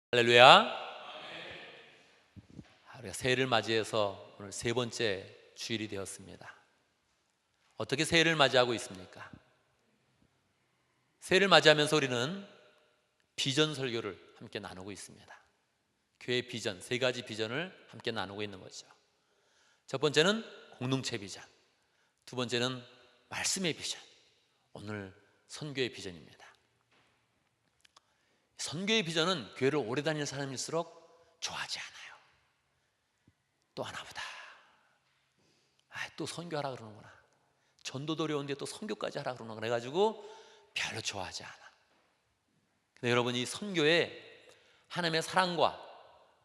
할렐루야. 우리가 새해를 맞이해서 오늘 세 번째 주일이 되었습니다. 어떻게 새해를 맞이하고 있습니까? 새해를 맞이하면서 우리는 비전 설교를 함께 나누고 있습니다. 교회의 비전, 세 가지 비전을 함께 나누고 있는 거죠. 첫 번째는 공동체 비전, 두 번째는 말씀의 비전, 오늘 선교의 비전입니다. 선교의 비전은 교회를 오래 다니는 사람일수록 좋아하지 않아요. 또 하나보다 또 선교하라 그러는구나, 전도도 어려운데 또 선교까지 하라 그러는구나 그래가지고 별로 좋아하지 않아. 근데 여러분, 이 선교에 하나님의 사랑과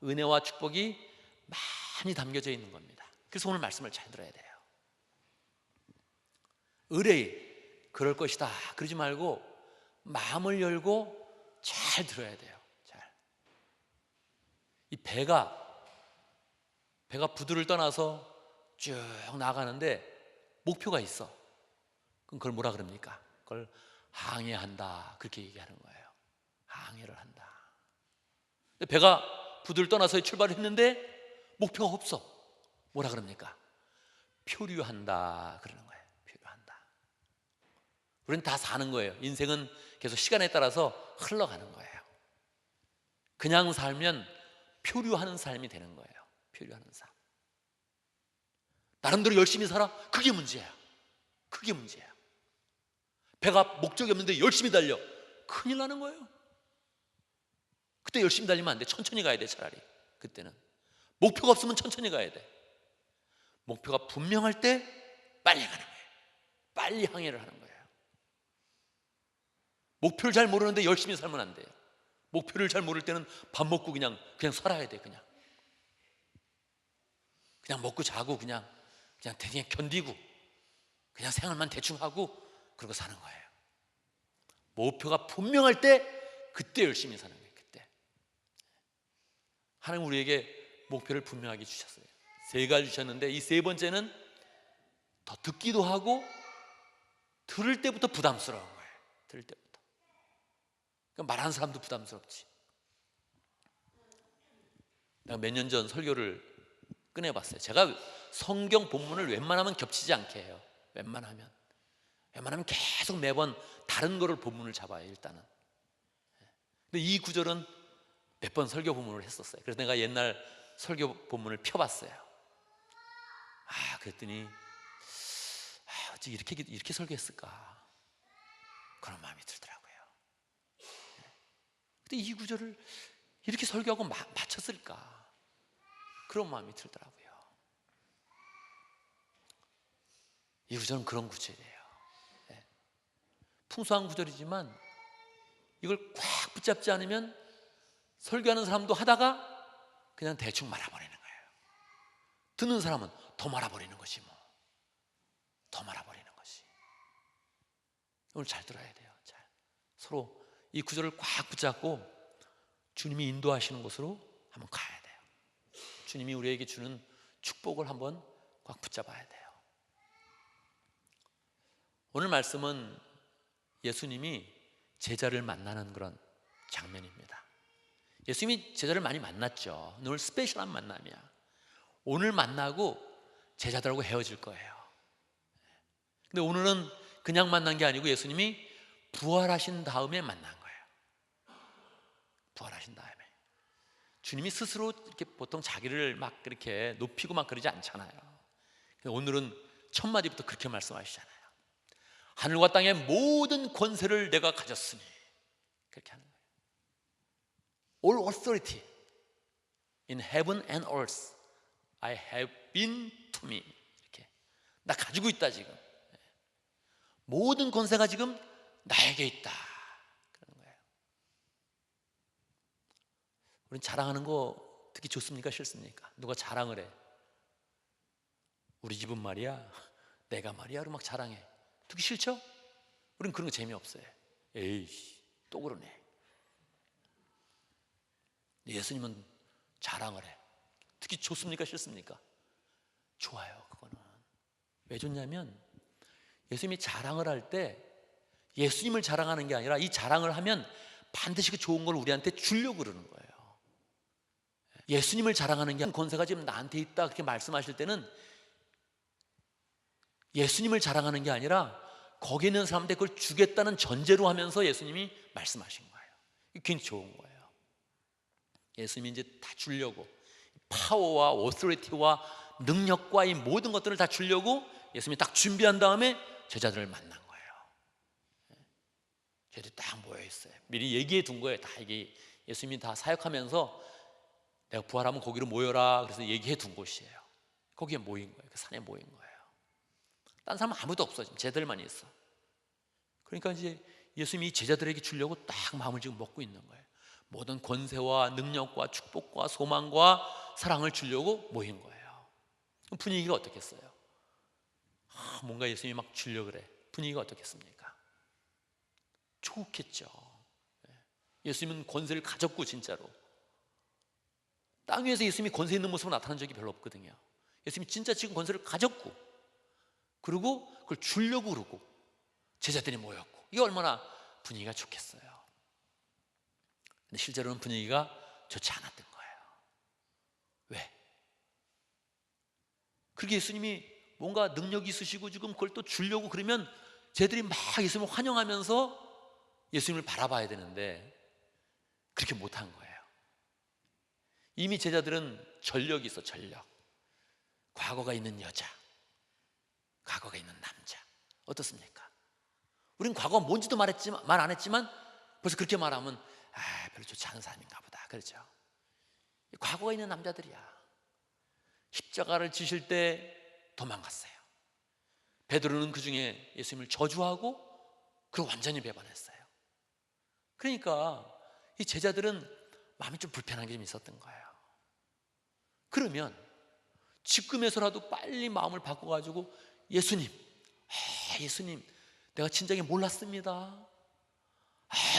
은혜와 축복이 많이 담겨져 있는 겁니다. 그래서 오늘 말씀을 잘 들어야 돼요. 의뢰이 그럴 것이다 그러지 말고 마음을 열고 잘 들어야 돼요. 이 배가 부두를 떠나서 쭉 나가는데 목표가 있어. 그럼 그걸 뭐라 그럽니까? 그걸 항해한다, 그렇게 얘기하는 거예요. 항해를 한다. 근데 배가 부두를 떠나서 출발을 했는데 목표가 없어. 뭐라 그럽니까? 표류한다 그러는 거예요. 표류한다. 우리는 다 사는 거예요. 인생은 계속 시간에 따라서 흘러가는 거예요. 그냥 살면 표류하는 삶이 되는 거예요. 표류하는 삶. 나름대로 열심히 살아? 그게 문제야. 그게 문제야. 배가 목적이 없는데 열심히 달려? 큰일 나는 거예요. 그때 열심히 달리면 안 돼. 천천히 가야 돼. 차라리 그때는 목표가 없으면 천천히 가야 돼. 목표가 분명할 때 빨리 가는 거예요. 빨리 항해를 하는 거예요. 목표를 잘 모르는데 열심히 살면 안 돼요. 목표를 잘 모를 때는 밥 먹고 그냥 살아야 돼. 그냥 먹고 자고 그냥 견디고 그냥 생활만 대충 하고 그러고 사는 거예요. 목표가 분명할 때 그때 열심히 사는 거예요. 그때 하나님 우리에게 목표를 분명하게 주셨어요. 세 가지 주셨는데 이 세 번째는 더 듣기도 하고 들을 때부터 부담스러운 거예요. 들을 때부터. 그러니까 말하는 사람도 부담스럽지. 내가 몇 년 전 설교를 꺼내봤어요. 제가 성경 본문을 웬만하면 겹치지 않게 해요. 웬만하면 계속 매번 다른 거를 본문을 잡아요. 일단은. 근데 이 구절은 몇 번 설교 본문을 했었어요. 그래서 내가 옛날 설교 본문을 펴봤어요. 그랬더니 어찌 이렇게 설교했을까, 그런 마음이 들더라고요. 근데 이 구절을 이렇게 설교하고 맞췄을까, 그런 마음이 들더라고요. 이 구절은 그런 구절이에요. 풍성한 구절이지만 이걸 꽉 붙잡지 않으면 설교하는 사람도 하다가 그냥 대충 말아버리는 거예요. 듣는 사람은 더 말아버리는 것이 더 말아버리는 것이. 오늘 잘 들어야 돼요. 서로 이 구절을 꽉 붙잡고 주님이 인도하시는 곳으로 한번 가야 돼요. 주님이 우리에게 주는 축복을 한번 꽉 붙잡아야 돼요. 오늘 말씀은 예수님이 제자를 만나는 그런 장면입니다. 예수님이 제자를 많이 만났죠. 오늘 스페셜한 만남이야. 오늘 만나고 제자들하고 헤어질 거예요. 근데 오늘은 그냥 만난 게 아니고 예수님이 부활하신 다음에 만난 거예요. 부활하신 다음에. 주님이 스스로 이렇게 보통 자기를 막 그렇게 높이고 막 그러지 않잖아요. 오늘은 첫 마디부터 그렇게 말씀하시잖아요. 하늘과 땅의 모든 권세를 내가 가졌으니, 그렇게 하는 거예요. All authority in heaven and earth I have been to me. 이렇게 나 가지고 있다. 지금 모든 권세가 지금 나에게 있다, 그런 거예요. 우린 자랑하는 거 듣기 좋습니까, 싫습니까? 누가 자랑을 해. 우리 집은 말이야, 내가 말이야, 그러고 막 자랑해. 듣기 싫죠? 우린 그런 거 재미없어요. 에이씨, 또 그러네. 예수님은 자랑을 해. 듣기 좋습니까, 싫습니까? 좋아요. 그거는 왜 좋냐면 예수님이 자랑을 할 때 예수님을 자랑하는 게 아니라 이 자랑을 하면 반드시 그 좋은 걸 우리한테 주려고 그러는 거예요. 예수님을 자랑하는 게 권세가 지금 나한테 있다 그렇게 말씀하실 때는 예수님을 자랑하는 게 아니라 거기에 있는 사람한테 그걸 주겠다는 전제로 하면서 예수님이 말씀하신 거예요. 이게 굉장히 좋은 거예요. 예수님이 이제 다 주려고, 파워와 오토리티와 능력과 이 모든 것들을 다 주려고 예수님이 딱 준비한 다음에 제자들을 만난 거예요. 제자들이 딱 모여 있어요. 미리 얘기해 둔 거예요. 다 이게 예수님이 다 사역하면서 내가 부활하면 거기로 모여라 그래서 얘기해 둔 곳이에요. 거기에 모인 거예요. 그 산에 모인 거예요. 딴 사람은 아무도 없어. 지금 제자들만 있어. 그러니까 이제 예수님이 제자들에게 주려고 딱 마음을 지금 먹고 있는 거예요. 모든 권세와 능력과 축복과 소망과 사랑을 주려고 모인 거예요. 그럼 분위기가 어떻겠어요? 뭔가 예수님이 막 주려고 그래. 분위기가 어떻겠습니까? 좋겠죠. 예수님은 권세를 가졌고, 진짜로 땅 위에서 예수님이 권세 있는 모습으로 나타난 적이 별로 없거든요. 예수님이 진짜 지금 권세를 가졌고, 그리고 그걸 주려고 그러고 제자들이 모였고, 이게 얼마나 분위기가 좋겠어요. 근데 실제로는 분위기가 좋지 않았던 거예요. 왜? 그렇게 예수님이 뭔가 능력이 있으시고 지금 그걸 또 주려고 그러면 쟤들이 막 예수님을 환영하면서 예수님을 바라봐야 되는데 그렇게 못한 거예요. 이미 제자들은 전력이 있어. 전력. 과거가 있는 여자, 과거가 있는 남자. 어떻습니까? 우린 과거가 뭔지도 말 안 했지만 벌써 그렇게 말하면 별로 좋지 않은 사람인가 보다. 그렇죠? 과거가 있는 남자들이야. 십자가를 지실 때 도망갔어요. 베드로는 그 중에 예수님을 저주하고 그리고 완전히 배반했어요. 그러니까 이 제자들은 마음이 좀 불편한 게 좀 있었던 거예요. 그러면 지금에서라도 빨리 마음을 바꿔가지고 예수님, 예수님, 내가 진작에 몰랐습니다.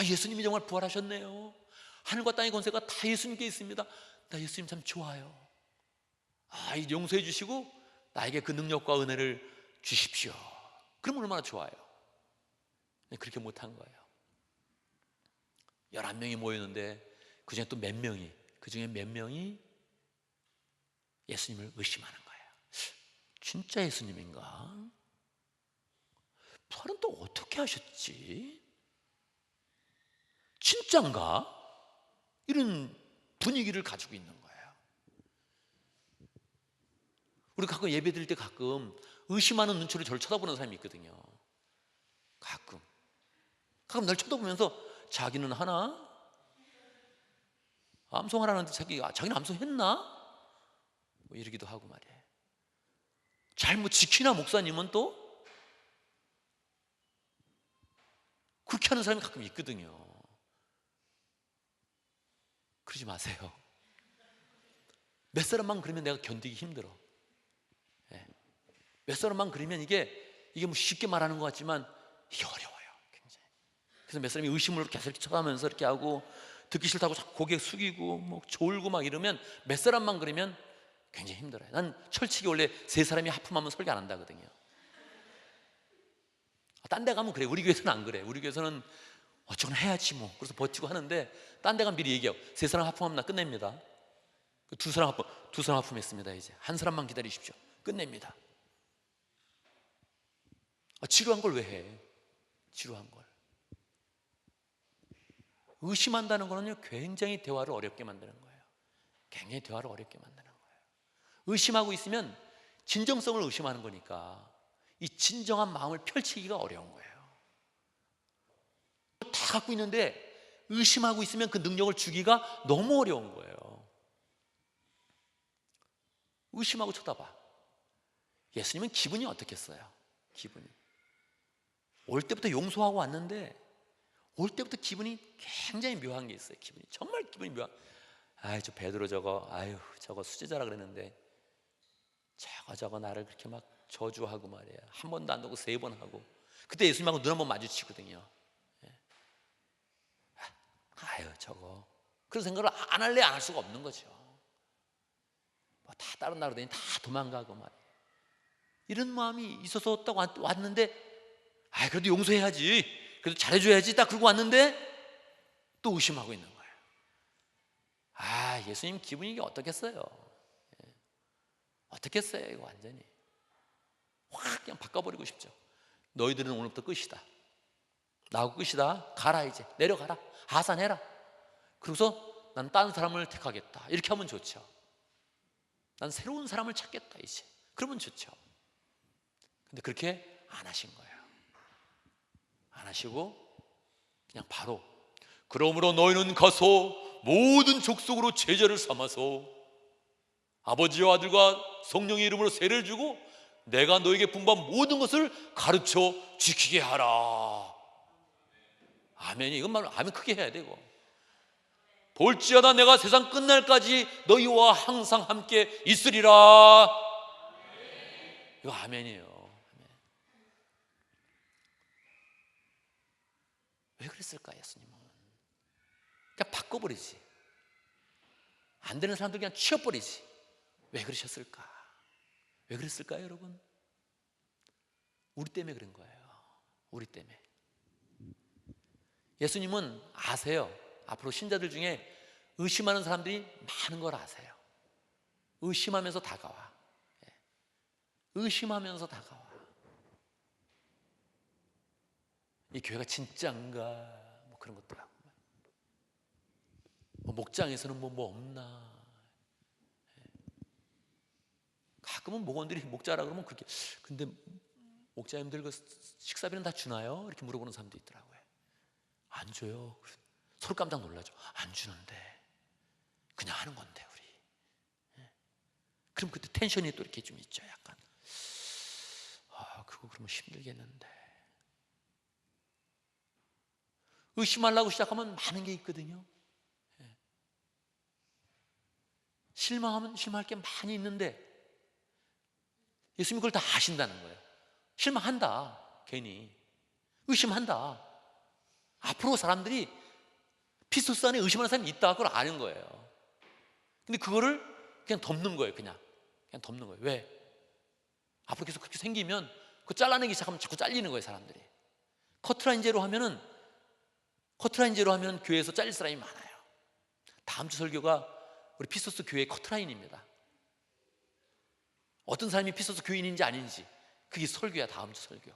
예수님이 정말 부활하셨네요. 하늘과 땅의 권세가 다 예수님께 있습니다. 나 예수님 참 좋아요. 용서해 주시고 나에게 그 능력과 은혜를 주십시오. 그럼 얼마나 좋아요. 그렇게 못한 거예요. 11명이 모였는데 그중에 또 몇 명이, 그중에 몇 명이 예수님을 의심하는 거예요. 진짜 예수님인가? 부활은 또 어떻게 하셨지? 진짠가? 이런 분위기를 가지고 있는 거예요. 우리 가끔 예배 드릴 때 가끔 의심하는 눈초리 저를 쳐다보는 사람이 있거든요. 가끔 날 쳐다보면서 자기는 하나? 암송하라는데 자기는 암송했나? 뭐 이러기도 하고 말이에요. 잘못 지키나 목사님은 또? 그렇게 하는 사람이 가끔 있거든요. 그러지 마세요. 몇 사람만 그러면 내가 견디기 힘들어. 몇 사람만 그러면 이게 뭐 쉽게 말하는 것 같지만 이게 어려워요, 굉장히. 그래서 몇 사람이 의심으로 계속 이렇게 쳐다보면서 이렇게 하고 듣기 싫다고 자꾸 고개 숙이고 뭐 졸고 막 이러면 몇 사람만 그러면 굉장히 힘들어요. 난 철칙이 원래 세 사람이 하품하면 설교 안 한다거든요. 딴 데 가면 그래. 우리 교회에서는 안 그래. 우리 교회에서는 어쩌건 해야지 뭐. 그래서 버티고 하는데 딴 데 가면 미리 얘기하고 세 사람 하품하면 나 끝냅니다. 두 사람 하품했습니다. 이제 한 사람만 기다리십시오. 끝냅니다. 지루한 걸 왜 해? 지루한 걸. 의심한다는 거는요, 굉장히 대화를 어렵게 만드는 거예요. 굉장히 대화를 어렵게 만드는 거예요. 의심하고 있으면 진정성을 의심하는 거니까 이 진정한 마음을 펼치기가 어려운 거예요. 다 갖고 있는데 의심하고 있으면 그 능력을 주기가 너무 어려운 거예요. 의심하고 쳐다봐. 예수님은 기분이 어떻겠어요? 기분이 올 때부터 용서하고 왔는데 올 때부터 기분이 굉장히 묘한 게 있어요. 정말 기분이 묘한. 저 베드로 저거 수제자라 그랬는데 저거 나를 그렇게 막 저주하고 말이야. 한 번도 안 하고 3번 하고. 그때 예수님하고 눈 한번 마주치거든요. 저거. 그런 생각을 안 할래 안 할 수가 없는 거죠. 뭐 다 다른 나라로 다니 다 도망가고 말이야. 이런 마음이 있어서 딱 왔는데 그래도 용서해야지. 그래도 잘해줘야지. 딱 그러고 왔는데 또 의심하고 있는 거예요. 예수님 기분이 어떻겠어요? 어떻겠어요? 이거 완전히 확 그냥 바꿔버리고 싶죠. 너희들은 오늘부터 끝이다. 나하고 끝이다. 가라, 이제 내려가라, 하산해라. 그러고서 난 딴 사람을 택하겠다. 이렇게 하면 좋죠. 난 새로운 사람을 찾겠다, 이제. 그러면 좋죠. 근데 그렇게 안 하신 거예요. 안 하시고 그냥 바로, 그러므로 너희는 가서 모든 족속으로 제자를 삼아서 아버지와 아들과 성령의 이름으로 세례를 주고 내가 너에게 분부한 모든 것을 가르쳐 지키게 하라. 아멘이, 이것만 아멘 크게 해야 되고. 볼지어다 내가 세상 끝날까지 너희와 항상 함께 있으리라. 이거 아멘이에요. 아멘. 왜 그랬을까, 예수님은? 그냥 바꿔버리지. 안 되는 사람들 그냥 치워버리지. 왜 그러셨을까? 왜 그랬을까요, 여러분? 우리 때문에 그런 거예요. 우리 때문에. 예수님은 아세요. 앞으로 신자들 중에 의심하는 사람들이 많은 걸 아세요. 의심하면서 다가와. 의심하면서 다가와. 이 교회가 진짜인가, 뭐 그런 것들 하고, 뭐 목장에서는 뭐 없나. 가끔은 목원들이 목자라 그러면 그렇게, 근데 목자님들 그 식사비는 다 주나요? 이렇게 물어보는 사람도 있더라고요. 안 줘요. 서로 깜짝 놀라죠. 안 주는데 그냥 하는 건데 우리. 그럼 그때 텐션이 또 이렇게 좀 있죠. 약간 그거 그러면 힘들겠는데. 의심하려고 시작하면 많은 게 있거든요. 실망하면 실망할 게 많이 있는데 예수님이 그걸 다 아신다는 거예요. 실망한다, 괜히 의심한다. 앞으로 사람들이 피스토스 안에 의심하는 사람이 있다, 그걸 아는 거예요. 근데 그거를 그냥 덮는 거예요. 그냥 덮는 거예요. 왜? 앞으로 계속 그렇게 생기면 그거 잘라내기 시작하면 자꾸 잘리는 거예요, 사람들이. 커트라인제로 하면 교회에서 잘릴 사람이 많아요. 다음 주 설교가 우리 피스토스 교회의 커트라인입니다. 어떤 사람이 피스토스 교인인지 아닌지, 그게 설교야. 다음 주 설교.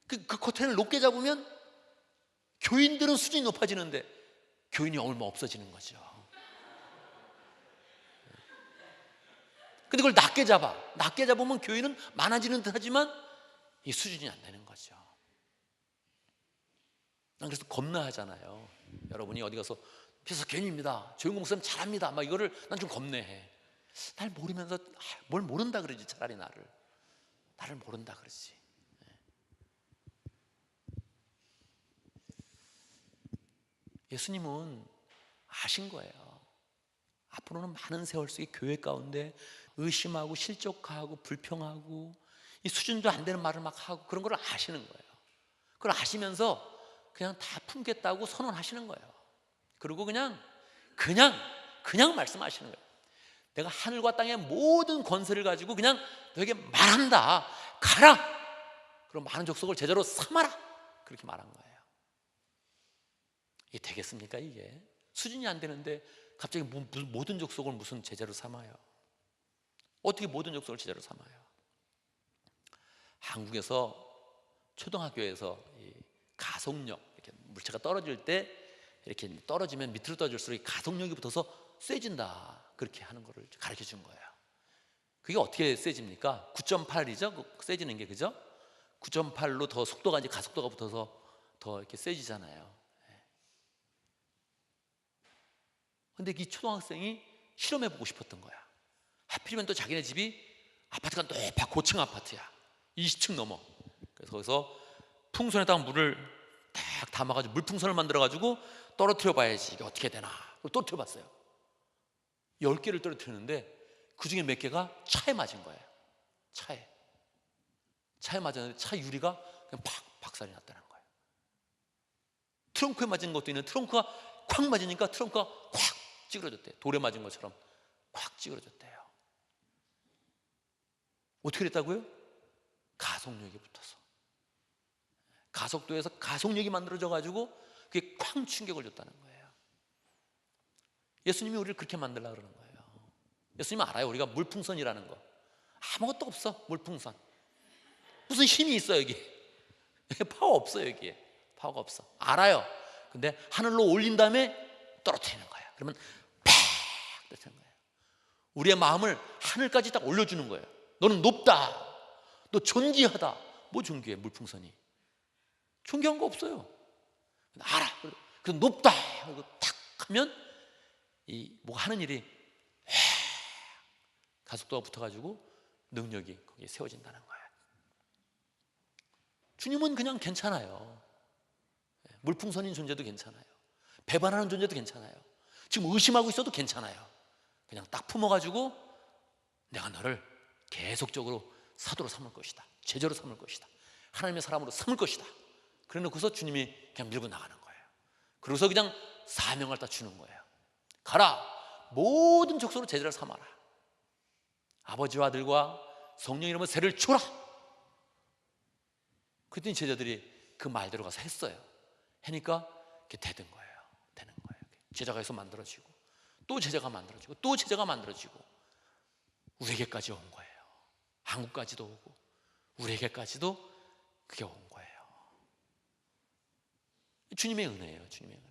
그 커트라인을 높게 잡으면 교인들은 수준이 높아지는데 교인이 얼마 없어지는 거죠. 근데 그걸 낮게 잡으면 교인은 많아지는 듯 하지만 이 수준이 안 되는 거죠. 난 그래서 겁나 하잖아요. 여러분이 어디 가서 피스토스 교인입니다, 조용공 목사님 잘합니다, 막 이거를 난 좀 겁내해. 날 모르면서 뭘 모른다 그러지. 차라리 나를 모른다 그러지. 예수님은 아신 거예요. 앞으로는 많은 세월 속에 교회 가운데 의심하고 실족하고 불평하고 이 수준도 안 되는 말을 막 하고 그런 걸 아시는 거예요. 그걸 아시면서 그냥 다 품겠다고 선언하시는 거예요. 그리고 그냥 말씀하시는 거예요. 내가 하늘과 땅의 모든 권세를 가지고 그냥 너에게 말한다. 가라. 그럼 많은 족속을 제자로 삼아라. 그렇게 말한 거예요. 이게 되겠습니까? 이게 수준이 안 되는데 갑자기 모든 족속을 무슨 제자로 삼아요? 어떻게 모든 족속을 제자로 삼아요? 한국에서 초등학교에서 이 가속력, 이렇게 물체가 떨어질 때 이렇게 떨어지면 밑으로 떨어질수록 가속력이 붙어서 쇠진다, 그렇게 하는 거를 가르쳐 준 거예요. 그게 어떻게 쇠집니까? 9.8이죠? 쇠지는 게, 그죠? 9.8로 더 속도가, 이제 가속도가 붙어서 더 이렇게 쇠지잖아요. 근데 이 초등학생이 실험해보고 싶었던 거야. 하필이면 또 자기네 집이 아파트가 높아, 고층 아파트야. 20층 넘어. 그래서 거기서 풍선에다가 물을 딱 담아가지고 물풍선을 만들어가지고 떨어뜨려 봐야지 이게 어떻게 되나. 떨어뜨려 봤어요. 10개를 떨어뜨렸는데 그 중에 몇 개가 차에 맞은 거예요. 차에 맞았는데 차 유리가 그냥 팍 박살이 났다는 거예요. 트렁크에 맞은 것도 있는데 트렁크가 콱 맞으니까 트렁크가 콱 찌그러졌대요. 돌에 맞은 것처럼 콱 찌그러졌대요. 어떻게 됐다고요? 가속력이 붙어서. 가속도에서 가속력이 만들어져 가지고 그게 쾅 충격을 줬다는 거예요. 예수님이 우리를 그렇게 만들려고 그러는 거예요. 예수님은 알아요. 우리가 물풍선이라는 거. 아무것도 없어. 물풍선. 무슨 힘이 있어 여기. 파워 없어 여기에. 파워가 없어. 알아요. 근데 하늘로 올린 다음에 떨어뜨리는 거예요. 그러면 팍 떨어뜨리는 거예요. 우리의 마음을 하늘까지 딱 올려주는 거예요. 너는 높다. 너 존귀하다. 뭐 존귀해 물풍선이. 존귀한 거 없어요. 알아. 그래서 높다. 그리고 탁 하면 이 뭐가 하는 일이 가속도가 붙어가지고 능력이 거기에 세워진다는 거예요. 주님은 그냥 괜찮아요. 물풍선인 존재도 괜찮아요. 배반하는 존재도 괜찮아요. 지금 의심하고 있어도 괜찮아요. 그냥 딱 품어가지고 내가 너를 계속적으로 사도로 삼을 것이다. 제자로 삼을 것이다. 하나님의 사람으로 삼을 것이다. 그래 놓고서 주님이 그냥 밀고 나가는 거예요. 그러고서 그냥 사명을 다 주는 거예요. 가라, 모든 족속으로 제자를 삼아라. 아버지와 아들과 성령 이름으로 세를 주라. 그랬더니 제자들이 그 말대로 가서 했어요. 하니까 이렇게 되는 거예요. 제자가 해서 만들어지고 또 제자가 만들어지고 또 제자가 만들어지고 우리에게까지 온 거예요. 한국까지도 오고 우리에게까지도 그게 온 거예요. 주님의 은혜예요. 주님의 은혜.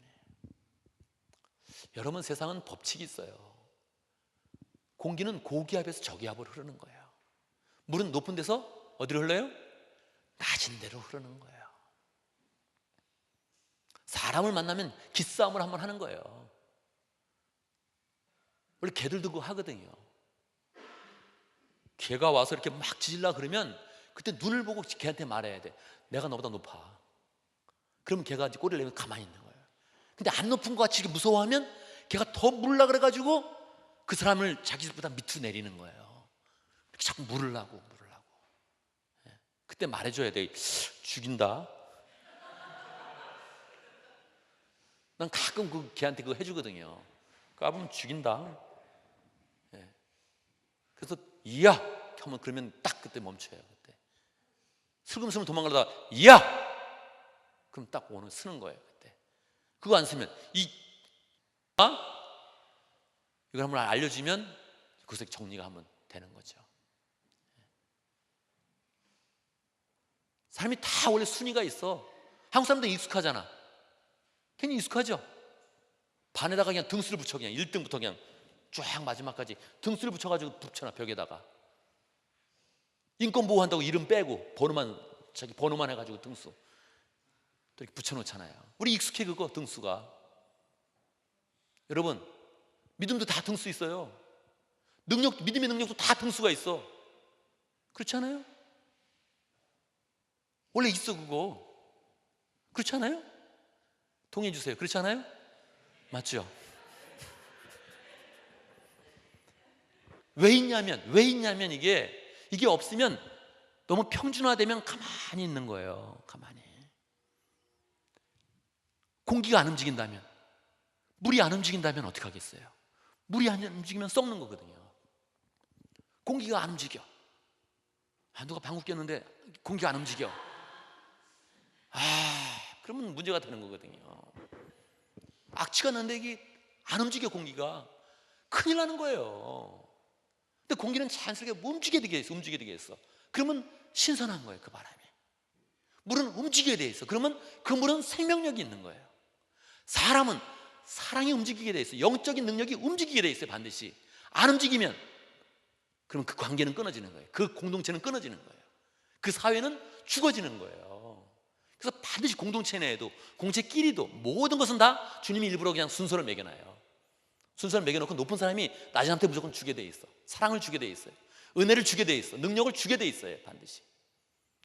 여러분, 세상은 법칙이 있어요. 공기는 고기압에서 저기압으로 흐르는 거예요. 물은 높은 데서 어디로 흘러요? 낮은 데로 흐르는 거예요. 사람을 만나면 기싸움을 한번 하는 거예요. 원래 개들도 그거 하거든요. 개가 와서 이렇게 막 짖으려고 그러면 그때 눈을 보고 개한테 말해야 돼. 내가 너보다 높아. 그럼 개가 이제 꼬리를 내면 가만히 있는 거예요. 근데 안 높은 것 같이 이렇게 무서워하면 개가 더 물으려고 그래가지고 그 사람을 자기보다 밑으로 내리는 거예요. 이렇게 자꾸 물으려고. 그때 말해줘야 돼. 죽인다. 난 가끔 그 걔한테 그거 해주거든요. 까보면 죽인다. 그래서 이야 하면 그러면 딱 그때 멈춰요. 그때 슬금슬금 도망가다가 이야 그럼 딱 오늘 쓰는 거예요. 그때 그거 안 쓰면 이걸 한번 알려주면 그것에 정리가 한번 되는 거죠. 사람이 다 원래 순위가 있어. 한국 사람도 익숙하잖아. 괜히 익숙하죠. 반에다가 그냥 등수를 붙여. 그냥 1등부터 그냥 쫙 마지막까지 등수를 붙여가지고 붙여놔. 벽에다가 인권 보호한다고 이름 빼고 자기 번호만 해가지고 등수 또 이렇게 붙여놓잖아요. 우리 익숙해 그거 등수가. 여러분, 믿음도 다 등수 있어요. 믿음의 능력도 다 등수가 있어. 그렇지 않아요? 원래 있어 그거. 그렇지 않아요? 동의해 주세요. 그렇지 않아요? 맞죠? 왜 있냐면 이게 없으면 너무 평준화되면 가만히 있는 거예요. 가만히. 공기가 안 움직인다면, 물이 안 움직인다면 어떻게 하겠어요? 물이 안 움직이면 썩는 거거든요. 공기가 안 움직여. 누가 방귀 뀌었는데 공기가 안 움직여. 그러면 문제가 되는 거거든요. 악취가 나는데 이게 안 움직여. 공기가 큰일 나는 거예요. 근데 공기는 자연스럽게 움직이게 되게 있어. 그러면 신선한 거예요. 그 바람이. 물은 움직이게 돼 있어. 그러면 그 물은 생명력이 있는 거예요. 사람은 사랑이 움직이게 돼 있어요. 영적인 능력이 움직이게 돼 있어요. 반드시. 안 움직이면 그러면 그 관계는 끊어지는 거예요. 그 공동체는 끊어지는 거예요. 그 사회는 죽어지는 거예요. 그래서 반드시 공동체 내에도 공동체끼리도 모든 것은 다 주님이 일부러 그냥 순서를 매겨놔요. 순서를 매겨놓고 높은 사람이 낮은 사람한테 무조건 주게 돼 있어. 사랑을 주게 돼 있어요. 은혜를 주게 돼 있어. 능력을 주게 돼 있어요. 반드시.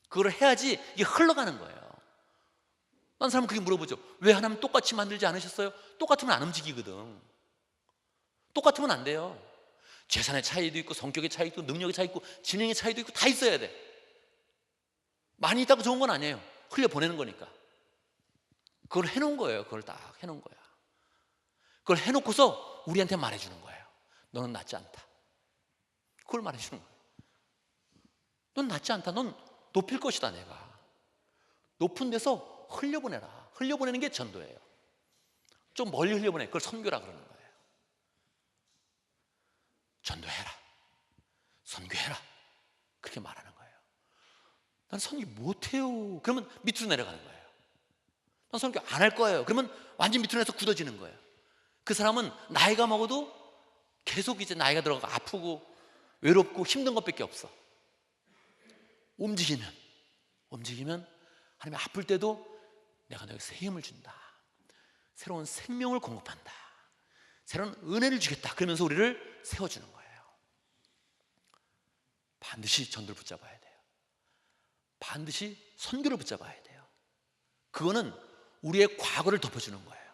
그걸 해야지 이게 흘러가는 거예요. 딴 사람은 그렇게 물어보죠. 왜 하나님 똑같이 만들지 않으셨어요? 똑같으면 안 움직이거든. 똑같으면 안 돼요. 재산의 차이도 있고 성격의 차이도 있고 능력의 차이도 있고 지능의 차이도 있고 다 있어야 돼. 많이 있다고 좋은 건 아니에요. 흘려보내는 거니까. 그걸 해놓은 거예요. 그걸 딱 해놓은 거야. 그걸 해놓고서 우리한테 말해주는 거예요. 너는 낫지 않다. 그걸 말해주는 거예요. 넌 낫지 않다. 넌 높일 것이다. 내가 높은 데서 흘려보내라. 흘려보내는 게 전도예요. 좀 멀리 흘려보내. 그걸 선교라 그러는 거예요. 전도해라, 선교해라, 그렇게 말하는 거예요. 난 선교 못해요. 그러면 밑으로 내려가는 거예요. 난 선교 안 할 거예요. 그러면 완전 밑으로 내서 굳어지는 거예요. 그 사람은 나이가 먹어도 계속 이제 나이가 들어가고 아프고 외롭고 힘든 것밖에 없어. 움직이면 하나님 아플 때도 내가 너에게 새 힘을 준다, 새로운 생명을 공급한다, 새로운 은혜를 주겠다, 그러면서 우리를 세워주는 거예요. 반드시 전도를 붙잡아야 돼요. 반드시 선교를 붙잡아야 돼요. 그거는 우리의 과거를 덮어주는 거예요.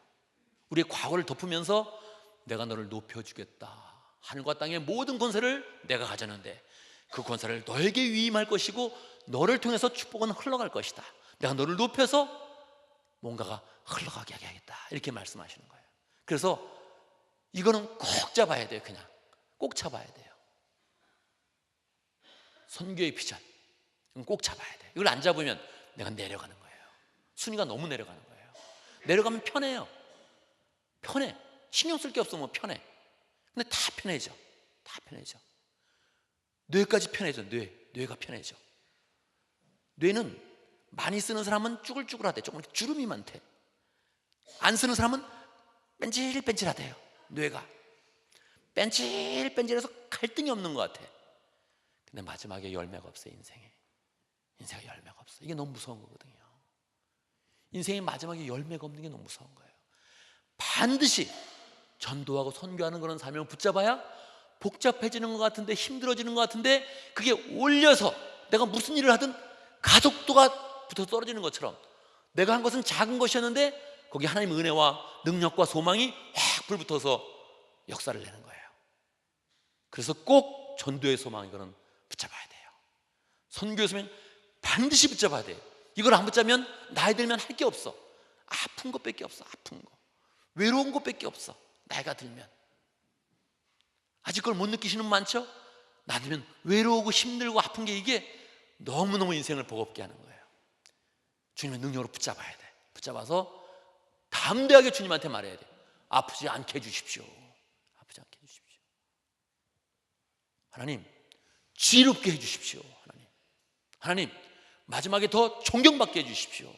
우리의 과거를 덮으면서 내가 너를 높여주겠다, 하늘과 땅의 모든 권세를 내가 가졌는데 그 권세를 너에게 위임할 것이고 너를 통해서 축복은 흘러갈 것이다, 내가 너를 높여서 뭔가가 흘러가게 하겠다, 이렇게 말씀하시는 거예요. 그래서 이거는 꼭 잡아야 돼요. 그냥 꼭 잡아야 돼요. 선교의 비전, 이건 꼭 잡아야 돼요. 이걸 안 잡으면 내가 내려가는 거예요. 순위가 너무 내려가는 거예요. 내려가면 편해요. 편해. 신경 쓸 게 없으면 편해. 근데 다 편해져. 다 편해져. 뇌까지 편해져. 뇌가 편해져. 뇌는 많이 쓰는 사람은 쭈글쭈글하대. 조금 주름이 많대. 안 쓰는 사람은 뺀질뺀질하대요. 뇌가 뺀질뺀질해서 갈등이 없는 것 같아. 근데 마지막에 열매가 없어요. 인생에 열매가 없어. 이게 너무 무서운 거거든요. 인생의 마지막에 열매가 없는 게 너무 무서운 거예요. 반드시 전도하고 선교하는 그런 삶을 붙잡아야 복잡해지는 것 같은데, 힘들어지는 것 같은데, 그게 올려서 내가 무슨 일을 하든 가속도가 붙어 떨어지는 것처럼 내가 한 것은 작은 것이었는데 거기 하나님의 은혜와 능력과 소망이 확 불붙어서 역사를 내는 거예요. 그래서 꼭 전도의 소망, 이거는 붙잡아야 돼요. 선교의 소망 반드시 붙잡아야 돼요. 이걸 안 붙잡으면 나이 들면 할 게 없어. 아픈 것밖에 없어. 아픈 거, 외로운 것밖에 없어. 나이가 들면 아직 그걸 못 느끼시는 분 많죠? 나이 들면 외로우고 힘들고 아픈 게 이게 너무너무 인생을 버겁게 하는 거예요. 주님의 능력으로 붙잡아야 돼. 붙잡아서 담대하게 주님한테 말해야 돼. 아프지 않게 해주십시오. 아프지 않게 해주십시오. 하나님, 지혜롭게 해주십시오. 하나님, 마지막에 더 존경받게 해주십시오.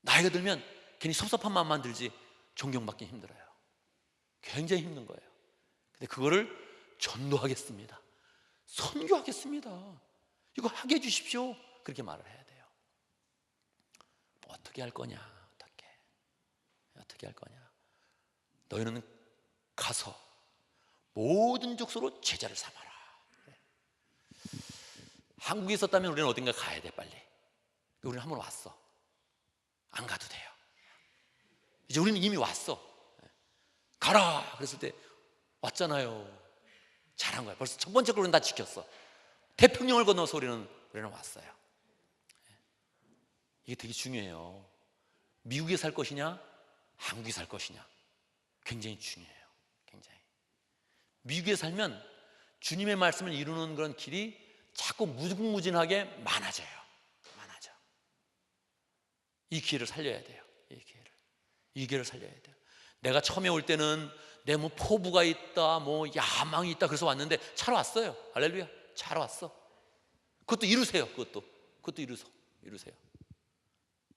나이가 들면 괜히 섭섭한 마음만 들지 존경받기 힘들어요. 굉장히 힘든 거예요. 근데 그거를 전도하겠습니다, 선교하겠습니다, 이거 하게 해주십시오, 그렇게 말을 해야 돼요. 어떻게 할 거냐? 어떻게 할 거냐? 너희는 가서 모든 족속으로 제자를 삼아라. 한국에 있었다면 우리는 어딘가 가야 돼. 빨리. 우리는 한번 왔어. 안 가도 돼요. 이제 우리는 이미 왔어. 가라 그랬을 때 왔잖아요. 잘한 거야. 벌써 첫 번째 거는 다 지켰어. 태평양을 건너서 우리는 왔어요. 이게 되게 중요해요. 미국에 살 것이냐, 한국에 살 것이냐, 굉장히 중요해요. 굉장히. 미국에 살면 주님의 말씀을 이루는 그런 길이 자꾸 무궁무진하게 많아져. 이 기회를 살려야 돼요. 이 기회를 살려야 돼요. 내가 처음에 올 때는 내 뭐 포부가 있다, 뭐 야망이 있다, 그래서 왔는데 잘 왔어요. 할렐루야, 잘 왔어. 그것도 이루세요. 그것도 이루세요.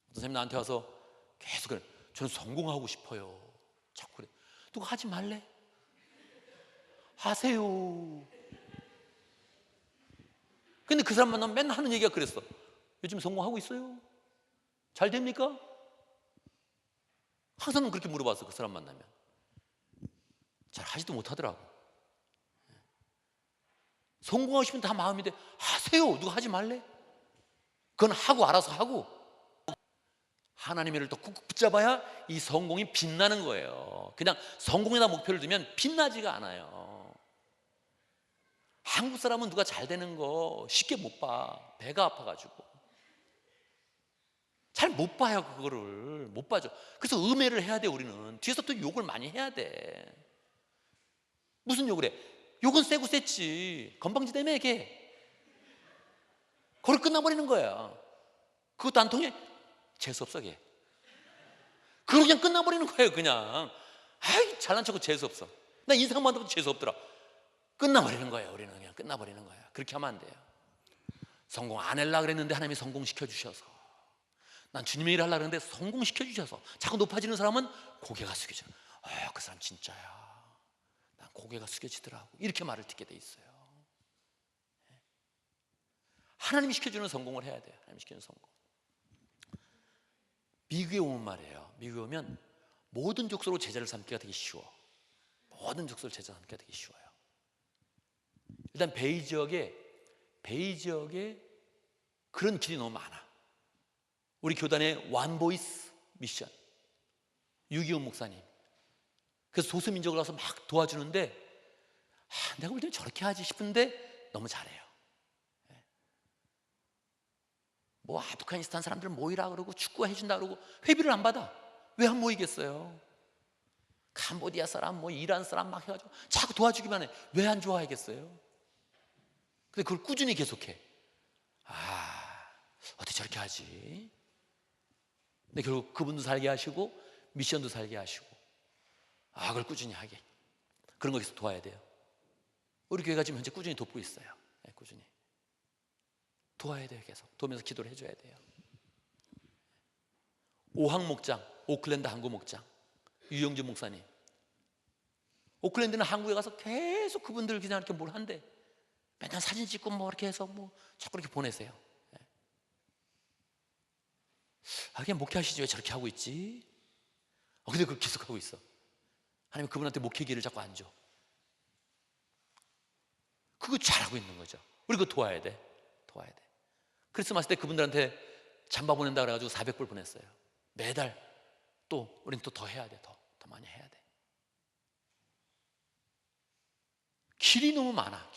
어떤 선생님 나한테 와서 계속 그래. 저는 성공하고 싶어요. 자꾸 그래. 누가 하지 말래? 하세요. 근데 그 사람 만나면 맨날 하는 얘기가 그랬어. 요즘 성공하고 있어요? 잘 됩니까? 항상 그렇게 물어봤어. 그 사람 만나면 잘 하지도 못하더라고. 성공하고 싶으면 다 마음인데 하세요. 누가 하지 말래? 그건 하고, 알아서 하고. 하나님의 일을 더 꾹꾹 붙잡아야 이 성공이 빛나는 거예요. 그냥 성공에다 목표를 두면 빛나지가 않아요. 한국 사람은 누가 잘 되는 거 쉽게 못 봐. 배가 아파가지고 잘 못 봐요. 그거를 못 봐줘. 그래서 음해를 해야 돼. 우리는 뒤에서 또 욕을 많이 해야 돼. 무슨 욕을 해? 욕은 세고 셌지. 건방지 때문에 걔 그걸 끝나버리는 거야. 그것도 안 통해? 재수없어 걔. 그걸 그냥 끝나버리는 거예요. 그냥 아이 잘난 척하고 재수없어. 나 인상 만나도 재수없더라. 끝나버리는 거예요. 우리는 그냥 끝나버리는 거예요. 그렇게 하면 안 돼요. 성공 안 하려고 그랬는데 하나님이 성공시켜 주셔서, 난 주님의 일을 하려고 그랬는데 성공시켜 주셔서 자꾸 높아지는 사람은 고개가 숙여져. 그 사람 진짜야. 난 고개가 숙여지더라고. 이렇게 말을 듣게 돼 있어요. 하나님이 시켜주는 성공을 해야 돼요. 하나님이 시켜주는 성공. 미국에 오면 말이에요, 미국에 오면 모든 족속으로 제자를 삼기가 되게 쉬워. 모든 족속을 제자 삼기가 되게 쉬워요. 일단 베이 지역에 그런 길이 너무 많아. 우리 교단의 원보이스 미션, 유기훈 목사님, 그래서 소수민족을 와서 막 도와주는데, 내가 볼 때는 저렇게 하지 싶은데 너무 잘해요. 뭐 아프가니스탄 사람들 모이라 그러고 축구 해준다 그러고 회비를 안 받아. 왜 안 모이겠어요? 캄보디아 사람, 뭐 이란 사람 막 해가지고 자꾸 도와주기만 해. 왜 안 좋아하겠어요? 근데 그걸 꾸준히 계속해. 어떻게 저렇게 하지? 근데 결국 그분도 살게 하시고 미션도 살게 하시고, 그걸 꾸준히 하게, 그런 거 계속 도와야 돼요. 우리 교회가 지금 현재 꾸준히 돕고 있어요. 꾸준히 도와야 돼요. 계속 도우면서 기도를 해줘야 돼요. 오항 목장, 오클랜드 항구 목장 유영준 목사님, 오클랜드는 한국에 가서 계속 그분들 그냥 이렇게 뭘 한대. 맨날 사진 찍고 뭐 이렇게 해서 뭐 자꾸 이렇게 보내세요. 그냥 목회하시지 왜 저렇게 하고 있지? 근데 그걸 계속 하고 있어. 하나님 그분한테 목회 기회를 자꾸 안 줘. 그거 잘하고 있는 거죠. 우리 그거 도와야 돼. 도와야 돼. 크리스마스 때 그분들한테 잠바 보낸다 그래가지고 400불 보냈어요. 매달 또 우리는 또 더 해야 돼. 더 많이 해야 돼. 길이 너무 많아.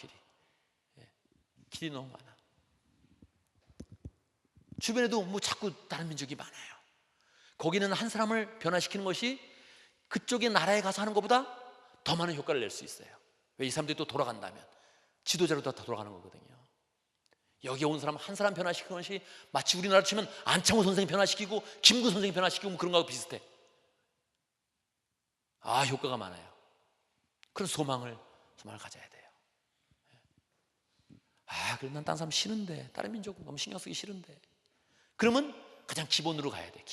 길이 너무 많아. 주변에도 뭐 자꾸 다른 민족이 많아요. 거기는 한 사람을 변화시키는 것이 그쪽의 나라에 가서 하는 것보다 더 많은 효과를 낼 수 있어요. 왜? 이 사람들이 또 돌아간다면 지도자로 다 돌아가는 거거든요. 여기에 온 사람 한 사람 변화시키는 것이 마치 우리나라 치면 안창호 선생 변화시키고 김구 선생 변화시키고 뭐 그런 거하고 비슷해. 효과가 많아요. 그런 소망을 가져야 돼요. 그래 난 다른 사람 싫은데, 다른 민족 너무 신경 쓰기 싫은데, 그러면 가장 기본으로 가야 돼.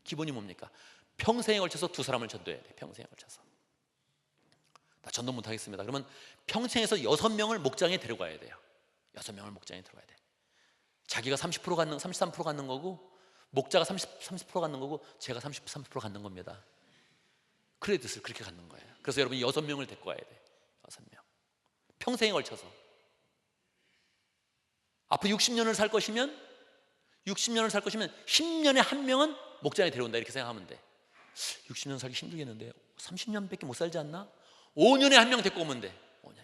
기본이 뭡니까? 평생에 걸쳐서 두 사람을 전도해야 돼. 평생에 걸쳐서. 나 전도 못하겠습니다. 그러면 평생에서 6명을 목장에 데려가야 돼요. 6명을 목장에 들어가야 돼. 자기가 30% 갖는, 33% 갖는 거고, 목자가 30% 갖는 거고, 제가 33% 갖는 겁니다. 크레딧을 그렇게 갖는 거예요. 그래서 여러분 6명을 데리고 와야 돼. 6명. 평생에 걸쳐서. 앞으로 60년을 살 것이면 10년에 한 명은 목장에 데려온다, 이렇게 생각하면 돼. 60년 살기 힘들겠는데 30년밖에 못 살지 않나? 5년에 한 명 데리고 오면 돼. 5년.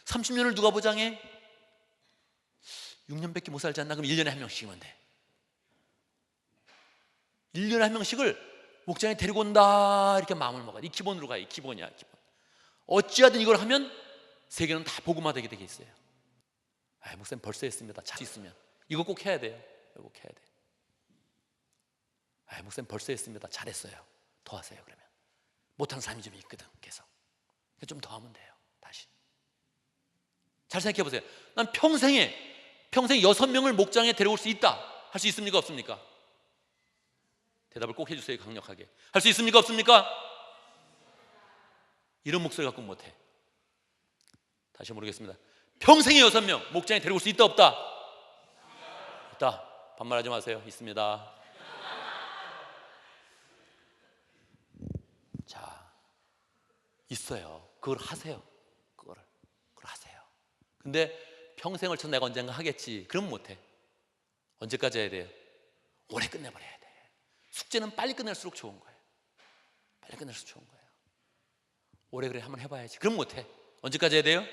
30년을 누가 보장해? 6년밖에 못 살지 않나? 그럼 1년에 한 명씩이면 돼. 1년에 한 명씩을 목장에 데리고 온다, 이렇게 마음을 먹어야 돼. 이 기본으로 가. 이 기본이야, 기본. 어찌하든 이걸 하면 세계는 다 복음화 되게 돼 있어요. 목사님 벌써 했습니다. 잘 수 있으면 이거 꼭 해야 돼요. 이거 꼭 해야 돼. 목사님 벌써 했습니다. 잘했어요. 더 하세요. 그러면 못하는 사람이 좀 있거든. 계속 좀 더 하면 돼요. 다시 잘 생각해 보세요. 난 평생 6명을 목장에 데려올 수 있다. 할 수 있습니까? 없습니까? 대답을 꼭 해주세요. 강력하게. 할 수 있습니까? 없습니까? 이런 목소리 갖고 못해. 다시 모르겠습니다. 평생에 6명 목장에 데리고 올 수 있다, 없다? 있다. 반말하지 마세요. 있습니다. 자, 있어요. 그걸 하세요. 그걸 하세요. 근데 평생을 쳐 내가 언젠가 하겠지, 그럼 못해. 언제까지 해야 돼요? 오래 끝내버려야 돼. 숙제는 빨리 끝낼수록 좋은 거예요. 빨리 끝낼수록 좋은 거예요. 오래 그래 한번 해봐야지. 그럼 못해. 언제까지 해야 돼요?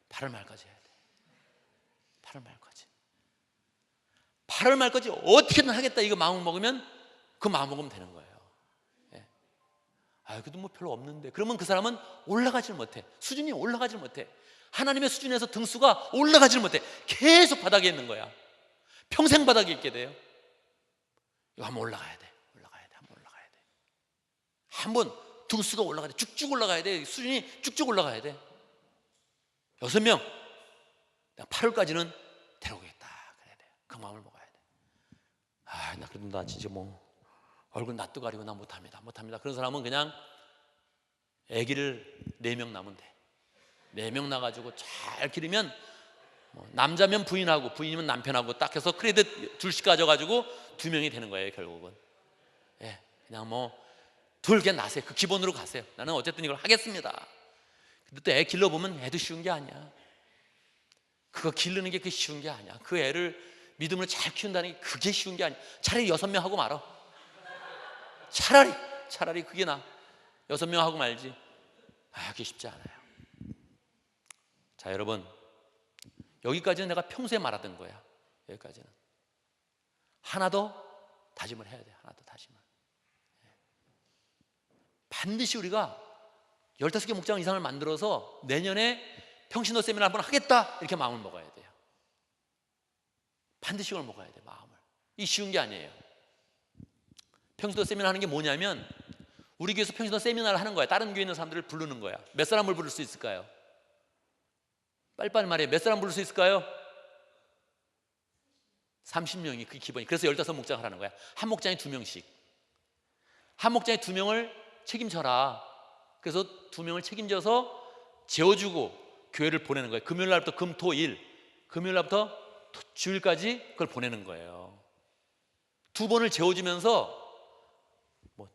8월 말까지 해야 돼. 8월 말까지. 8월 말까지 어떻게든 하겠다 이거 마음 먹으면 그 마음 먹으면 되는 거예요. 예. 그래도 뭐 별로 없는데, 그러면 그 사람은 올라가질 못해. 수준이 올라가질 못해. 하나님의 수준에서 등수가 올라가질 못해. 계속 바닥에 있는 거야. 평생 바닥에 있게 돼요. 이거 한번 올라가야 돼. 한번 올라가야 돼. 한번 등수가 올라가야 돼. 쭉쭉 올라가야 돼. 수준이 쭉쭉 올라가야 돼. 6명 내가 8월까지는 데려오겠다 그래야 돼요. 그 마음을 먹어야 돼. 나 그래도 나 진짜 뭐 얼굴 낯도 가리고 나 못합니다. 그런 사람은 그냥 아기를 4명 낳으면 돼. 4명 낳아가지고 잘 기르면 남자면 부인하고 부인이면 남편하고 딱 해서 크레딧 둘씩 가져가지고 2명이 되는 거예요 결국은. 예, 그냥 둘 그냥 낳으세요. 그 기본으로 가세요. 나는 어쨌든 이걸 하겠습니다. 근데 또 애 길러보면 애도 쉬운 게 아니야. 그거 기르는 게 그게 쉬운 게 아니야. 그 애를 믿음으로 잘 키운다는 게 그게 쉬운 게 아니야. 차라리 6명 하고 말아. 차라리 그게 나. 6명 하고 말지. 그게 쉽지 않아요. 자, 여러분, 여기까지는 내가 평소에 말하던 거야. 여기까지는 하나 더 다짐을 해야 돼. 하나 더 다짐을. 반드시 우리가 15개 목장 이상을 만들어서 내년에 평신도 세미나 한번 하겠다 이렇게 마음을 먹어야 돼요. 반드시 이걸 먹어야 돼. 마음을. 이 쉬운 게 아니에요. 평신도 세미나 하는 게 뭐냐면 우리 교회에서 평신도 세미나를 하는 거야. 다른 교회에 있는 사람들을 부르는 거야. 몇 사람을 부를 수 있을까요? 빨리빨리 말해요. 몇 사람 부를 수 있을까요? 30명이 그게 기본이. 그래서 15목장 하라는 거야. 한 목장에 2명씩. 한 목장에 2명을 책임져라. 그래서 2명을 책임져서 재워주고 교회를 보내는 거예요. 금요일 날부터 금, 토, 일. 금요일 날부터 주일까지 그걸 보내는 거예요. 2번을 재워주면서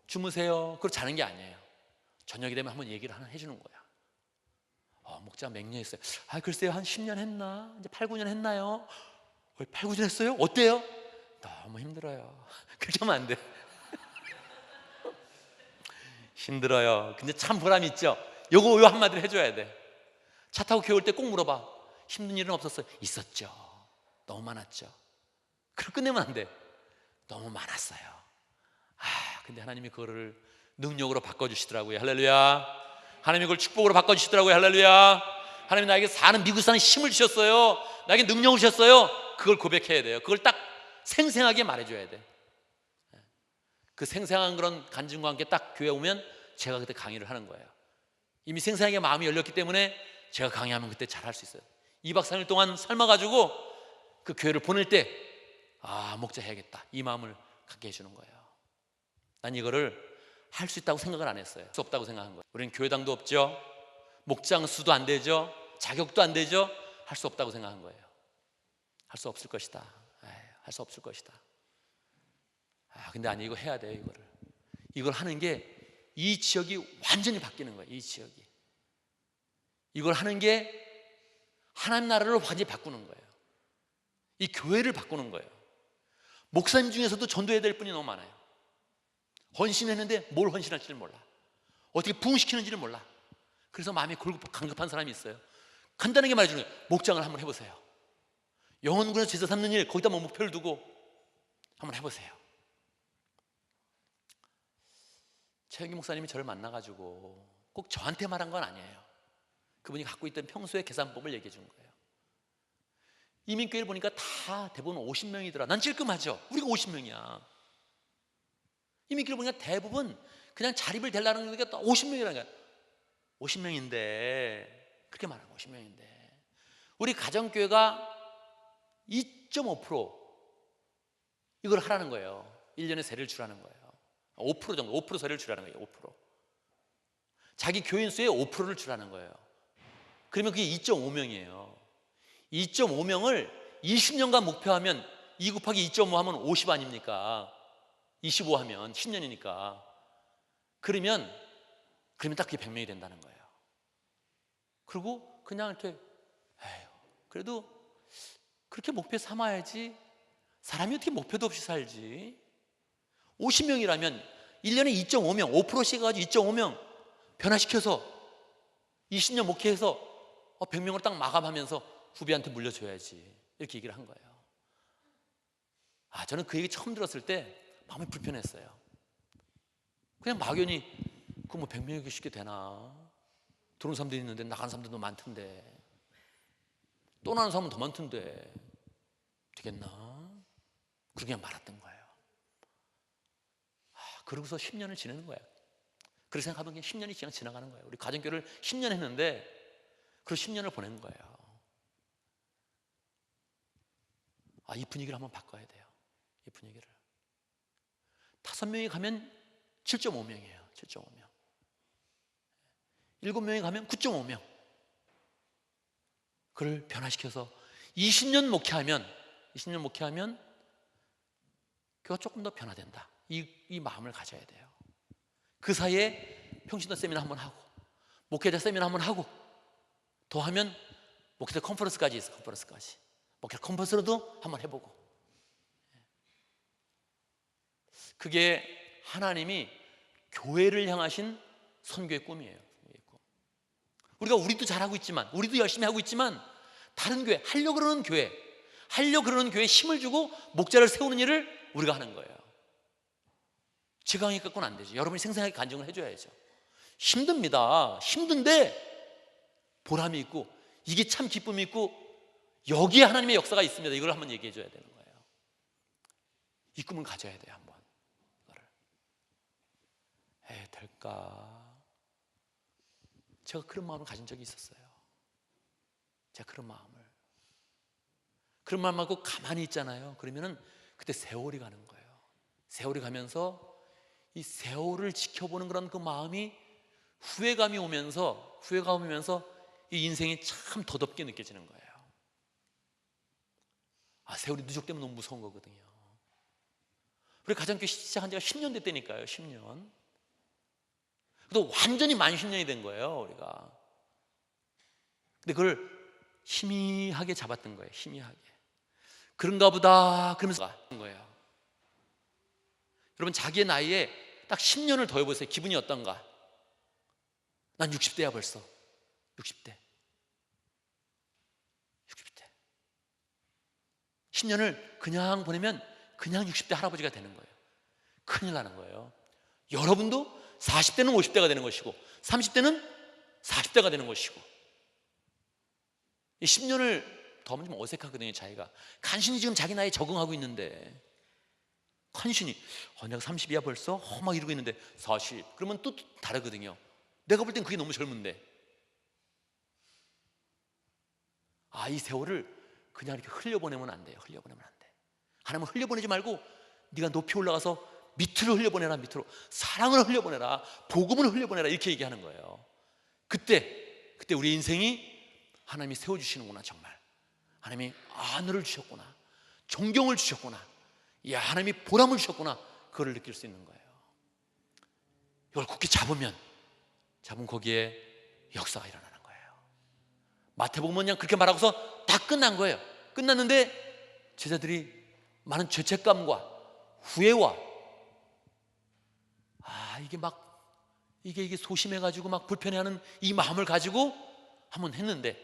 주무세요. 그걸 자는 게 아니에요. 저녁이 되면 한번 얘기를 하나 해주는 거야. 목자 몇 년 했어요? 글쎄요, 한 10년 했나? 이제 8, 9년 했나요? 8, 9년 했어요? 어때요? 너무 힘들어요. 그렇게 하면 안 돼. 힘들어요. 근데 참 보람 있죠? 요거 한마디를 해줘야 돼. 차 타고 교회 올 때 꼭 물어봐. 힘든 일은 없었어요? 있었죠. 너무 많았죠. 그걸 끝내면 안 돼. 너무 많았어요. 근데 하나님이 그거를 능력으로 바꿔주시더라고요. 할렐루야. 하나님이 그걸 축복으로 바꿔주시더라고요. 할렐루야. 하나님이 나에게 미국 사는 힘을 주셨어요. 나에게 능력을 주셨어요. 그걸 고백해야 돼요. 그걸 딱 생생하게 말해줘야 돼. 그 생생한 그런 간증과 함께 딱 교회 오면 제가 그때 강의를 하는 거예요. 이미 생생하게 마음이 열렸기 때문에 제가 강의하면 그때 잘 할 수 있어요. 2박 3일 동안 삶아가지고 그 교회를 보낼 때 목자 해야겠다 이 마음을 갖게 해주는 거예요. 난 이거를 할 수 있다고 생각을 안 했어요. 할 수 없다고 생각한 거예요. 우리는 교회당도 없죠. 목장 수도 안 되죠. 자격도 안 되죠. 할 수 없다고 생각한 거예요. 할 수 없을 것이다. 할 수 없을 것이다. 근데 아니, 이거 해야 돼요. 이걸 하는 게 이 지역이 완전히 바뀌는 거예요. 이 지역이 이걸 하는 게 하나님 나라를 완전히 바꾸는 거예요. 이 교회를 바꾸는 거예요. 목사님 중에서도 전도해야 될 분이 너무 많아요. 헌신했는데 뭘 헌신할지를 몰라. 어떻게 부흥시키는지를 몰라. 그래서 마음이 강급한 사람이 있어요. 간단하게 말해주는 거예요. 목장을 한번 해보세요. 영혼군에서 제자 삼는 일, 거기다 목표를 두고 한번 해보세요. 최영기 목사님이 저를 만나가지고 꼭 저한테 말한 건 아니에요. 그분이 갖고 있던 평소의 계산법을 얘기해 준 거예요. 이민교회를 보니까 다 대부분 50명이더라. 난 찔끔하죠. 우리가 50명이야. 이민교회를 보니까 대부분 그냥 자립을 되려는 게 50명이라는 거야. 50명인데 그렇게 말하는 거야. 50명인데 우리 가정교회가 2.5% 이걸 하라는 거예요. 1년에 세를 주라는 거예요. 5% 정도, 5% 세를 주라는 거예요. 5%. 자기 교인 수의 5%를 주라는 거예요. 그러면 그게 2.5명이에요. 2.5명을 20년간 목표하면 2 곱하기 2.5 하면 50 아닙니까? 25 하면 10년이니까. 그러면 딱 그게 100명이 된다는 거예요. 그리고 그냥 이렇게 그래도 그렇게 목표 삼아야지. 사람이 어떻게 목표도 없이 살지? 50명이라면 1년에 2.5명, 5%씩 해가지고 2.5명 변화시켜서 20년 목회해서 100명을 딱 마감하면서 후배한테 물려줘야지. 이렇게 얘기를 한 거예요. 저는 그 얘기 처음 들었을 때 마음이 불편했어요. 그냥 막연히 100명이 쉽게 되나? 들어온 사람도 있는데 나가는 사람들도 많던데 또 나는 사람은 더 많던데 되겠나? 그렇게 말았던 거예요. 그러고서 10년을 지내는 거예요. 그렇게 생각하면 그냥 10년이 그냥 지나가는 거예요. 우리 가정교회를 10년 했는데 그리고 10년을 보낸 거예요. 이 분위기를 한번 바꿔야 돼요. 이 분위기를. 5명이 가면 7.5명이에요. 7.5명. 7명이 가면 9.5명. 그걸 변화시켜서 20년 목회하면 그거 조금 더 변화된다. 이 마음을 가져야 돼요. 그 사이에 평신도 세미나 한번 하고, 목회자 세미나 한번 하고, 더 하면 목회자 컨퍼런스까지 있어. 컨퍼런스까지. 목회자 컨퍼런스로도 한번 해보고. 그게 하나님이 교회를 향하신 선교의 꿈이에요. 우리도 잘하고 있지만, 우리도 열심히 하고 있지만, 다른 교회, 하려고 그러는 교회에 힘을 주고 목자를 세우는 일을 우리가 하는 거예요. 제가 강의 갖고는 안 되죠. 여러분이 생생하게 간증을 해줘야죠. 힘듭니다. 힘든데 보람이 있고, 이게 참 기쁨이 있고, 여기에 하나님의 역사가 있습니다. 이걸 한번 얘기해 줘야 되는 거예요. 이 꿈을 가져야 돼요. 한번 이거를. 될까? 제가 그런 마음을 가진 적이 있었어요. 제가 그런 마음을 갖고 가만히 있잖아요. 그러면은 그때 세월이 가는 거예요. 세월이 가면서 이 세월을 지켜보는 그런 그 마음이 후회감이 오면서 이 인생이 참 더덥게 느껴지는 거예요. 세월이 누적되면 너무 무서운 거거든요. 우리 가정교회 시작한 지가 10년 됐다니까요. 10년. 또 완전히 만 10년이 된 거예요, 우리가. 근데 그걸 희미하게 잡았던 거예요. 희미하게. 그런가 보다 그러면서 가는 거예요. 여러분, 자기의 나이에 딱 10년을 더 해보세요. 기분이 어떤가? 난 60대야 벌써. 60대. 10년을 그냥 보내면 그냥 60대 할아버지가 되는 거예요. 큰일 나는 거예요. 여러분도 40대는 50대가 되는 것이고, 30대는 40대가 되는 것이고, 이 10년을 더 하면 좀 어색하거든요. 자기가 간신히 지금 자기 나이에 적응하고 있는데, 간신히 내가 30이야 벌써? 막 이러고 있는데 40 그러면 또 다르거든요. 내가 볼 땐 그게 너무 젊은데, 이 세월을 그냥 이렇게 흘려보내면 안 돼요. 흘려보내면 안 돼. 하나님은 흘려보내지 말고 네가 높이 올라가서 밑으로 흘려보내라. 밑으로 사랑을 흘려보내라. 복음을 흘려보내라. 이렇게 얘기하는 거예요. 그때 우리 인생이 하나님이 세워주시는구나. 정말 하나님이 하늘을 주셨구나, 존경을 주셨구나, 하나님이 보람을 주셨구나. 그걸 느낄 수 있는 거예요. 이걸 굳게 잡으면 거기에 역사가 일어나는 거예요. 마태복음은 그냥 그렇게 말하고서 다 끝난 거예요. 끝났는데 제자들이 많은 죄책감과 후회와 이게 소심해가지고 막 불편해하는 이 마음을 가지고 한번 했는데,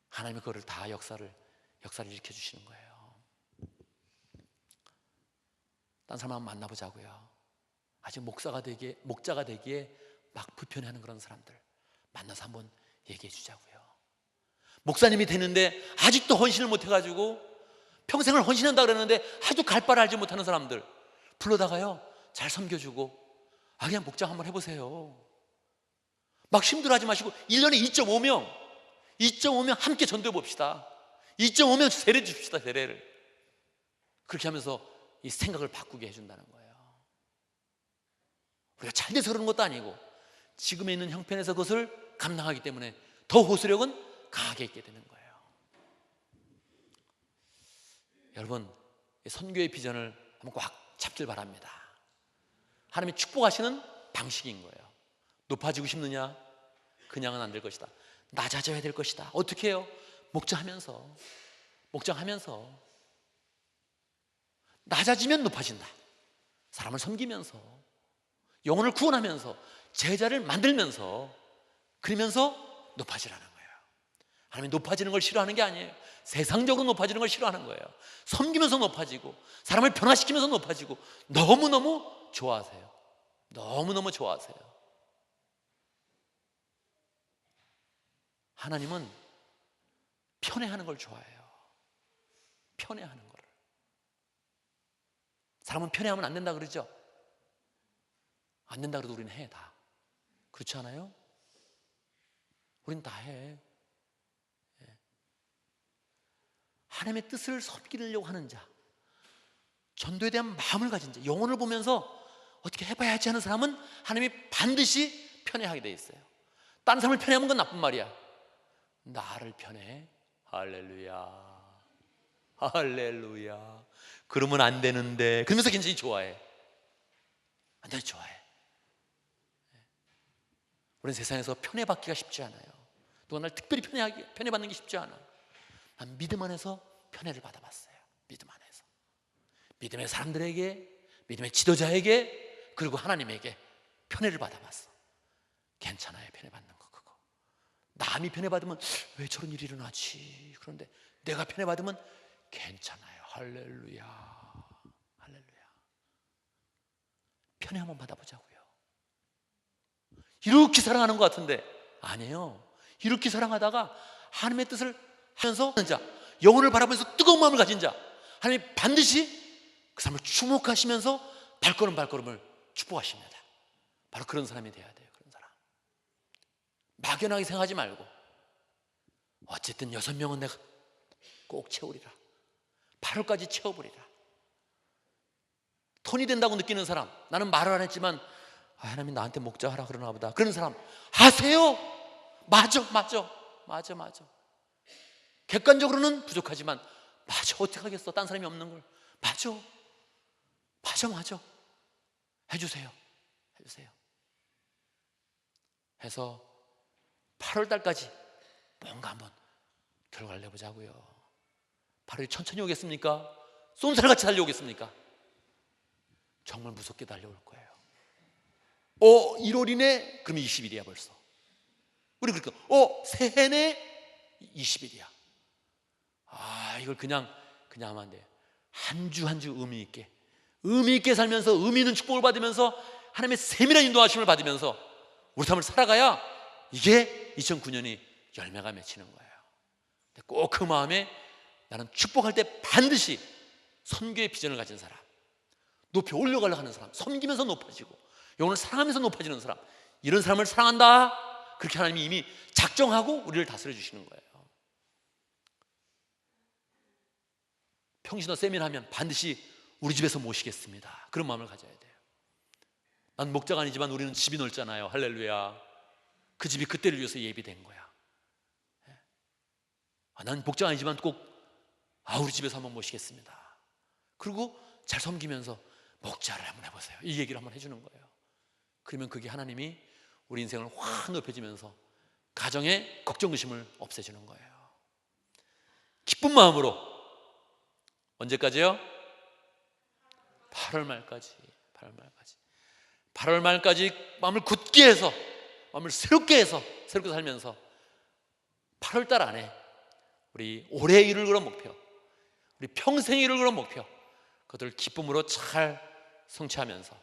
하나님이 그거를 다 역사를 일으켜주시는 거예요. 딴 사람 한번 만나보자고요. 아직 목자가 되기에 막 불편해하는 그런 사람들 만나서 한번 얘기해 주자고요. 목사님이 되는데 아직도 헌신을 못해가지고 평생을 헌신한다 그러는데 아직도 갈 바를 알지 못하는 사람들 불러다가요, 잘 섬겨주고, 그냥 목장 한번 해보세요. 막 힘들어하지 마시고 1년에 2.5명 함께 전도해 봅시다. 2.5명 세례 줍시다. 세례를. 그렇게 하면서 이 생각을 바꾸게 해준다는 거예요. 우리가 잘 돼서 그런 것도 아니고, 지금에 있는 형편에서 그것을 감당하기 때문에 더 호소력은 강하게 있게 되는 거예요. 여러분, 선교의 비전을 한번 꽉 잡길 바랍니다. 하나님이 축복하시는 방식인 거예요. 높아지고 싶느냐? 그냥은 안 될 것이다. 낮아져야 될 것이다. 어떻게 해요? 목장하면서 낮아지면 높아진다. 사람을 섬기면서, 영혼을 구원하면서, 제자를 만들면서, 그러면서 높아지라는 거예요. 하나님이 높아지는 걸 싫어하는 게 아니에요. 세상적으로 높아지는 걸 싫어하는 거예요. 섬기면서 높아지고, 사람을 변화시키면서 높아지고, 너무너무 좋아하세요. 너무너무 좋아하세요. 하나님은 편애하는 걸 좋아해요. 편애하는 거를. 사람은 편애하면 안 된다 그러죠? 안 된다 그래도 우리는 해, 다. 그렇지 않아요? 우린 다 해. 하나님의 뜻을 섬기려고 하는 자, 전도에 대한 마음을 가진 자, 영혼을 보면서 어떻게 해봐야지 하는 사람은 하나님이 반드시 편애하게 돼 있어요. 다른 사람을 편애하는 건 나쁜 말이야. 나를 편애해. 할렐루야, 할렐루야. 그러면 안 되는데, 그러면서 굉장히 좋아해. 완전히 좋아해. 우리는 세상에서 편애받기가 쉽지 않아요. 누가 날 특별히 편애받는 게 쉽지 않아. 난 믿음 안에서 편애를 받아봤어요. 믿음 안에서. 믿음의 사람들에게, 믿음의 지도자에게, 그리고 하나님에게 편애를 받아봤어. 괜찮아요, 편애받는 거. 그거 남이 편애받으면 왜 저런 일이 일어나지? 그런데 내가 편애받으면 괜찮아요. 할렐루야, 할렐루야. 편애 한번 받아보자고요. 이렇게 사랑하는 것 같은데 아니에요. 이렇게 사랑하다가 하나님의 뜻을 하면서 자, 영혼을 바라보면서 뜨거운 마음을 가진 자, 하나님이 반드시 그 사람을 주목하시면서 발걸음을 축복하십니다. 바로 그런 사람이 돼야 돼요. 그런 사람. 막연하게 생각하지 말고 어쨌든 6명은 내가 꼭 채우리라. 8월까지 채워버리라. 톤이 된다고 느끼는 사람, 나는 말을 안 했지만 하나님이 나한테 목자하라 그러나 보다, 그런 사람 하세요. 맞아. 객관적으로는 부족하지만 맞아. 어떻게 하겠어, 딴 사람이 없는 걸. 맞아. 해주세요. 해서 8월 달까지 뭔가 한번 결과를 내보자고요. 8월이 천천히 오겠습니까? 쏜살같이 달려오겠습니까? 정말 무섭게 달려올 거예요. 1월이네? 그럼 20일이야 벌써. 우리 그렇게 새해네? 20일이야. 이걸 그냥 하면 안 돼요. 한 주 한 주 의미 있게 살면서 의미 있는 축복을 받으면서 하나님의 세밀한 인도하심을 받으면서 우리 삶을 살아가야 이게 2009년이 열매가 맺히는 거예요. 꼭 그 마음에 나는 축복할 때 반드시 선교의 비전을 가진 사람, 높이 올려가려고 하는 사람, 섬기면서 높아지고 영혼을 사랑하면서 높아지는 사람, 이런 사람을 사랑한다, 그렇게 하나님이 이미 작정하고 우리를 다스려 주시는 거예요. 평신도 세미나하면 반드시 우리 집에서 모시겠습니다, 그런 마음을 가져야 돼요. 난 목자가 아니지만 우리는 집이 넓잖아요. 할렐루야. 그 집이 그때를 위해서 예비된 거야. 난 목자가 아니지만 꼭 우리 집에서 한번 모시겠습니다. 그리고 잘 섬기면서 목자를 한번 해보세요, 이 얘기를 한번 해주는 거예요. 그러면 그게 하나님이 우리 인생을 확 높여주면서 가정의 걱정 의심을 없애주는 거예요. 기쁜 마음으로 언제까지요? 8월 말까지 마음을 굳게 해서, 마음을 새롭게 살면서 8월 달 안에 우리 올해 이룰 그런 목표, 우리 평생 이룰 그런 목표, 그것을 기쁨으로 잘 성취하면서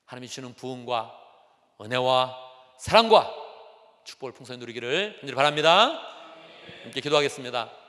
하나님이 주시는 부흥과 은혜와 사랑과 축복을 풍성히 누리기를 간절히 바랍니다. 함께 기도하겠습니다.